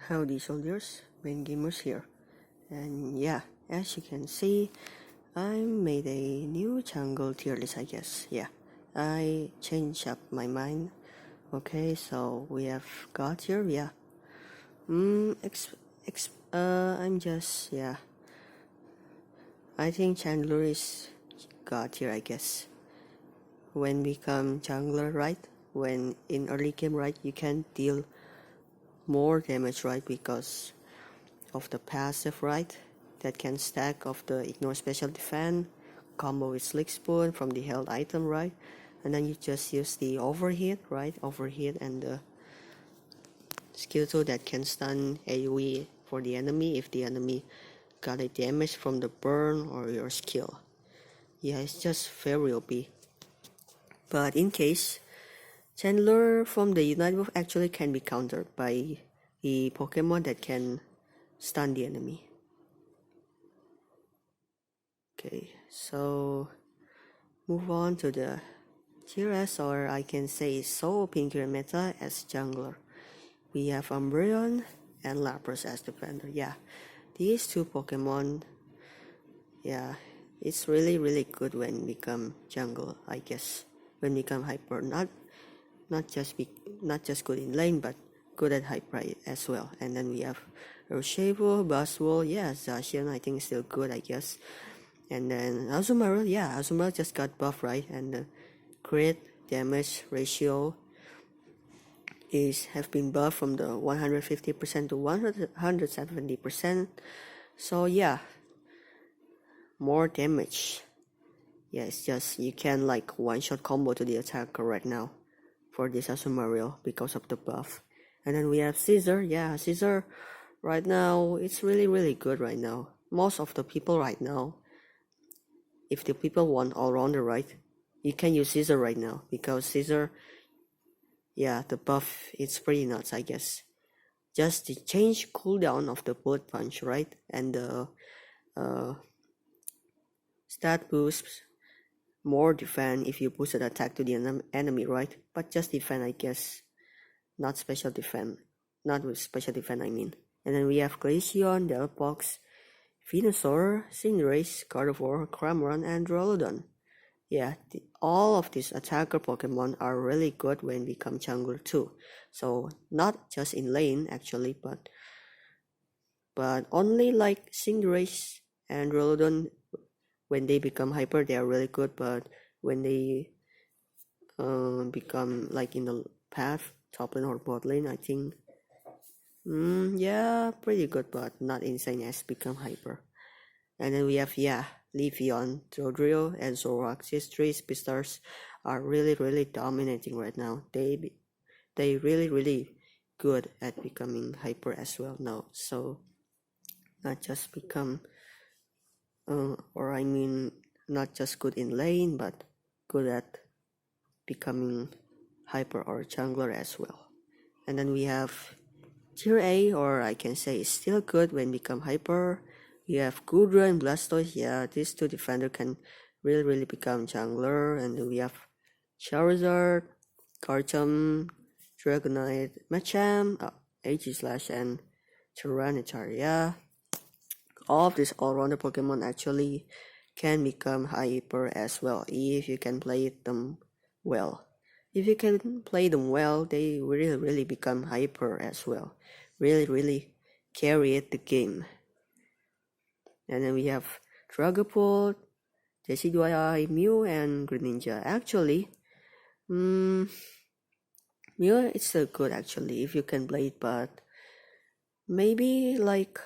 Howdy soldiers, Main Gamers here, and yeah, as you can see, I made a new jungle tier list, I guess. Yeah, I changed up my mind. Okay, so we have got here, yeah. I'm just, yeah. I think Chandler is god tier, I guess. When become jungler, right? When in early game, right, you can deal more damage, right? Because of the passive, right, that can stack of the ignore special defense combo with slick spoon from the held item, right, and then you just use the overhit, right, overhit and the skill 2 that can stun AoE for the enemy if the enemy got a damage from the burn or your skill. Yeah, it's just very OP. But in case Chandler from the United Wolf actually can be countered by the Pokemon that can stun the enemy. Okay, so move on to the tier S, or I can say so pinkier meta as jungler. We have Umbreon and Lapras as defender. Yeah, these two Pokemon, yeah, it's really good when become jungle, I guess. When become hyper, not just good in lane, but good at hyper as well. And then we have Urshifu, Buzzwole, yeah, Zacian I think still good, I guess. And then Azumarill, yeah, Azumarill just got buffed, right? And the crit damage ratio have been buffed from the 150% to 170%. So yeah, more damage. Yeah, it's just you can like one-shot combo to the attacker right now for this Azumarill because of the buff. And then we have Scizor. Yeah, Scizor right now it's really good right now. Most of the people right now, if the people want all-rounder, right, you can use Scizor right now because Scizor, yeah, the buff it's pretty nuts, I guess. Just the change cooldown of the bullet punch, right, and the stat boosts more defense if you boosted attack to the enemy, right? But just defense, I guess, not special defense, not with special defense, I mean. And then we have Glaceon, Delphox, Venusaur, Cinderace, Gardevoir, Cramorant, and Duraludon. Yeah, all of these attacker Pokemon are really good when become jungler too. So not just in lane actually, but only like Cinderace and Duraludon, when they become hyper, they are really good. But when they become like in the path, top lane or bot lane, I think, yeah, pretty good, but not insane as become hyper. And then we have, yeah, Leafeon, Dodrio, and Zoroark. These three Speedstars are really dominating right now. They really good at becoming hyper as well now. So not just become, or I mean, not just good in lane, but good at becoming hyper or jungler as well. And then we have tier A, or I can say it's still good when become hyper. We have Goodra and Blastoise. Yeah, these two defender can really become jungler. And then we have Charizard, Garchomp, Dragonite, Machamp, Aegislash, and Tyranitar. Yeah, all of these all-rounder Pokemon actually can become hyper as well if you can play them well. If you can play them well, they really become hyper as well. Really carry the game. And then we have Dragapult, Decidueye, Mew, and Greninja. Actually, Mew it's still good actually if you can play it, but maybe like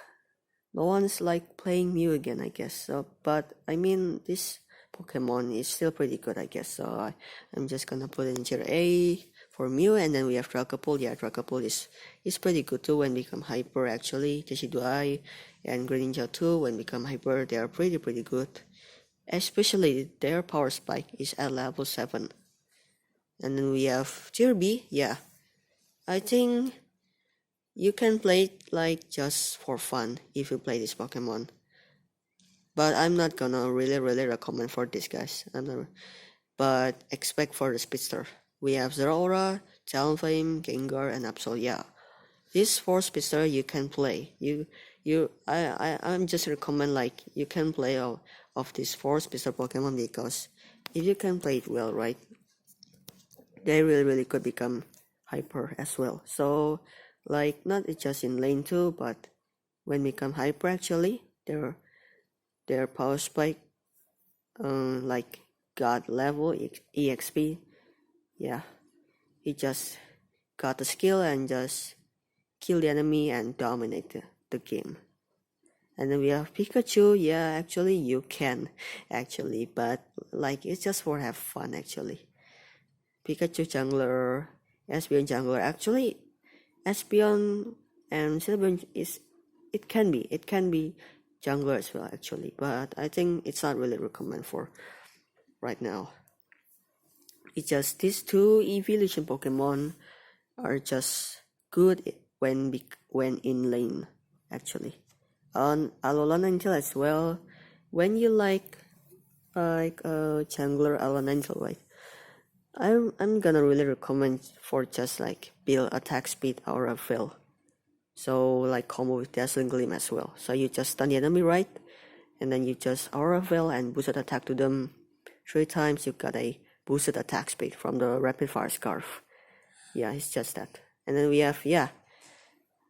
no one's like playing Mew again, I guess. So, but I mean this Pokemon is still pretty good, I guess. So I'm just gonna put it in tier A for Mew, and then we have Dragapult. Yeah, Dragapult is pretty good too when become hyper actually. Decidueye and Greninja too when become hyper, they are pretty good. Especially their power spike is at level 7. And then we have tier B. Yeah, I think you can play it like just for fun if you play this Pokemon. But I'm not gonna really recommend for this, guys. But expect for the Speedster. We have Zeraora, Talonflame, Gengar, and Absol. Yeah, this 4 speedster you can play. I'm just recommend like you can play of this 4 speedster Pokemon, because if you can play it well, right, they really could become hyper as well. So like not just in lane 2, but when become hyper, actually their power spike like god level exp. Yeah, he just got the skill and just kill the enemy and dominate the game. And then we have Pikachu. Yeah, actually you can actually, but like it's just for have fun actually. Pikachu jungler, Espeon jungler. Actually, Espeon and Sylveon it can be jungler as well actually, but I think it's not really recommended for right now. It's just these two evolution Pokemon are just good when in lane actually. On Alolan as well, when you like jungler Alolan, right? I'm gonna really recommend for just like build attack speed aura fill. So like combo with Dazzling Gleam as well. So you just stun the enemy, right? And then you just aura fill and boosted attack to them 3 times. You got a boosted attack speed from the rapid fire scarf. Yeah, it's just that. And then we have, yeah,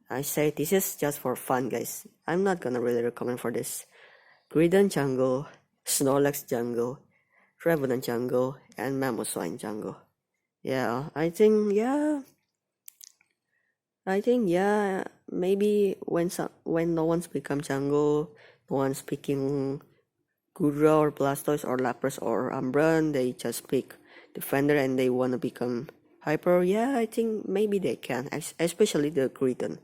I say this is just for fun, guys. I'm not gonna really recommend for this. Greedent jungle, Snorlax jungle, Trevenant jungle, and Mamoswine jungle. Yeah, I think maybe when no one's become jungle, no one's picking Gudra or Blastoise or Lapras or Umbreon, they just pick Defender and they wanna become hyper. Yeah, I think maybe they can, especially the Greedent.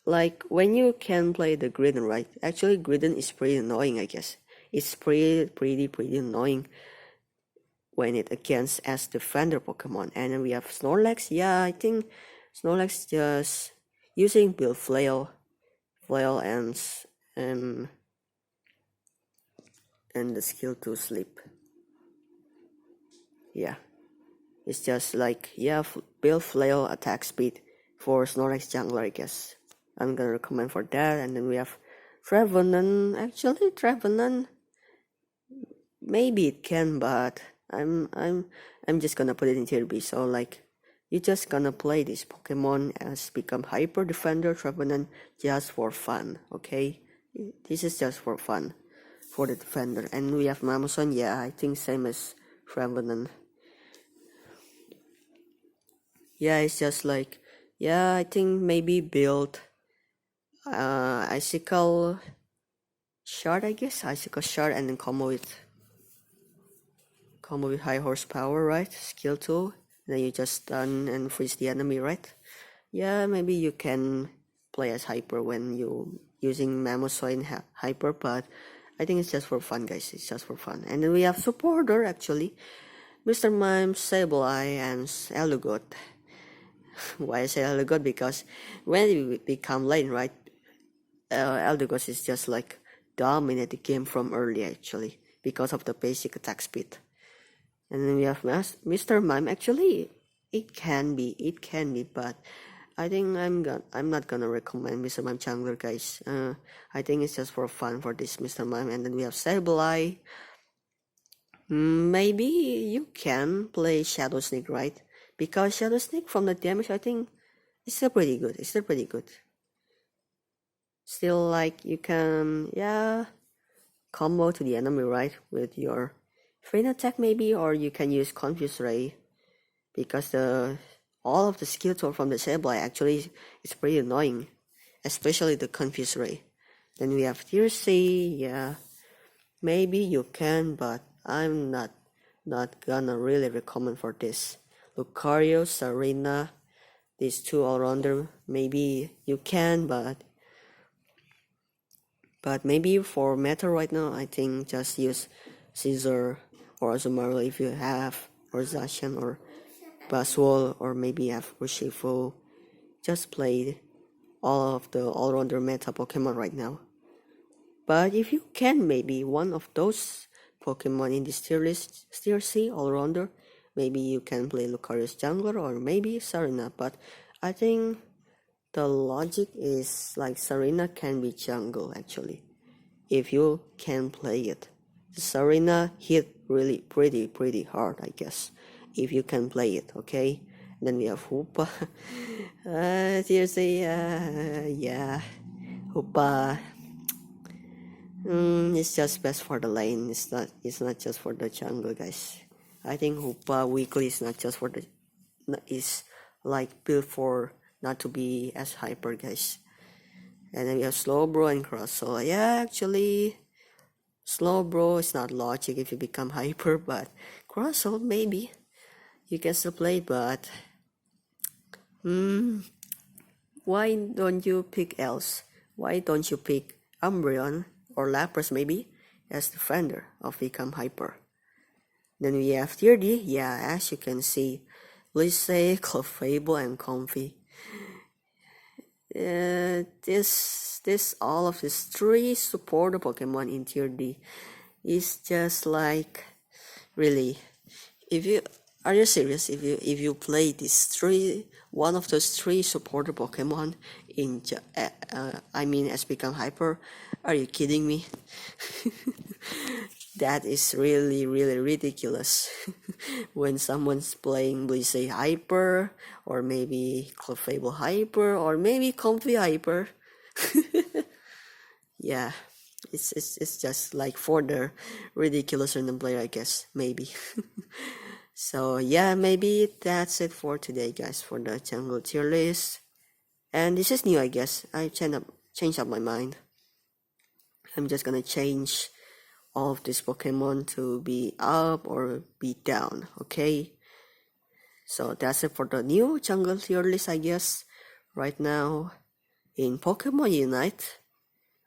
Like when you can play the Greedent, right? Actually, Greedent is pretty annoying, I guess. It's pretty annoying when it against as defender Pokemon. And then we have Snorlax. Yeah, I think Snorlax just using build flail and the skill to sleep. Yeah, it's just like build flail attack speed for Snorlax jungler, I guess. I'm gonna recommend for that. And then we have Trevenant. Actually, Trevenant, maybe it can, but I'm just gonna put it in tier B. So like, you just gonna play this Pokemon as become hyper defender Trevenant just for fun, okay? This is just for fun for the defender. And we have Mamoswine. Yeah, I think same as Trevenant. Yeah, it's just like, yeah, I think maybe build Icicle Shard, I guess. Icicle Shard and then combo with high horsepower, right? Skill 2. Then you just stun and freeze the enemy, right? Yeah, maybe you can play as hyper when you using Mamoswine hyper, but I think it's just for fun, guys. It's just for fun. And then we have supporter actually. Mr. Mime, Sableye, and Elugot. Why I say Elugot? Because when you become lane, right? Eldegoss is just like dominate the game from early actually because of the basic attack speed. And then we have Mr. Mime. Actually, it can be, but I think I'm not gonna recommend Mr. Mime jungler, guys. I think it's just for fun for this Mr. Mime. And then we have Sableye. Maybe you can play Shadow Sneak, right? Because Shadow Sneak from the damage, I think it's still pretty good. Still, like, you can, combo to the enemy, right? With your Feint attack maybe, or you can use Confuse Ray. Because all of the skill from the Sableye actually is pretty annoying. Especially the Confuse Ray. Then we have Tier C, yeah. Maybe you can, but I'm not gonna really recommend for this. Lucario, Serena, these two all-rounder, maybe you can, but maybe for meta right now, I think just use Caesar or Azumarill if you have, or Zacian or Baswell, or maybe have Urshifu. Just play all of the all-rounder meta Pokemon right now. But if you can, maybe one of those Pokemon in this tier list, tier C all-rounder, maybe you can play Lucario's jungler or maybe Serena. But I think the logic is like Serena can be jungle actually, if you can play it. Serena hit really pretty hard, I guess, if you can play it, okay? Then we have Hoopa. Seriously, yeah, Hoopa. It's just best for the lane. It's not just for the jungle, guys. I think Hoopa weekly is not just for the, is like built for not to be as hyper, guys. And then we have Slowbro and Crustle. Yeah, actually, Slowbro is not logic if you become hyper, but Crustle maybe you can still play. But why don't you pick else? Why don't you pick Umbreon or Lapras maybe as defender of become hyper? Then we have tier D. Yeah, as you can see, Blissey, Clefable, and Comfey. This all of these three supported Pokemon in tier D is just like, really, are you serious? If you play one of those three supported Pokemon in as become hyper, are you kidding me? That is really ridiculous. When someone's playing Blissey hyper, or maybe Clefable hyper, or maybe Comfey hyper. Yeah, it's just like for the ridiculous random player, I guess, maybe. So yeah, maybe that's it for today, guys, for the jungle tier list. And this is new, I guess. I changed up my mind. I'm just gonna change all of this Pokemon to be up or be down, okay? So that's it for the new jungle tier list, I guess. Right now in Pokemon Unite.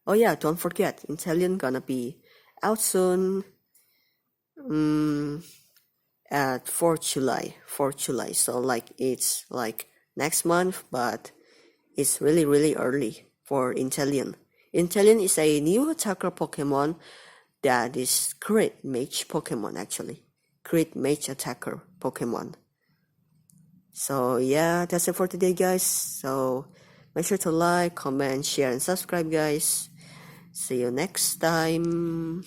Oh yeah, don't forget, Inteleon gonna be out soon. At 4th July. So like it's like next month, but it's really early for Inteleon. Inteleon is a new attacker Pokemon that is Crit Mage Pokemon actually. Crit Mage attacker Pokemon. So yeah, that's it for today, guys. So make sure to like, comment, share, and subscribe, guys. See you next time.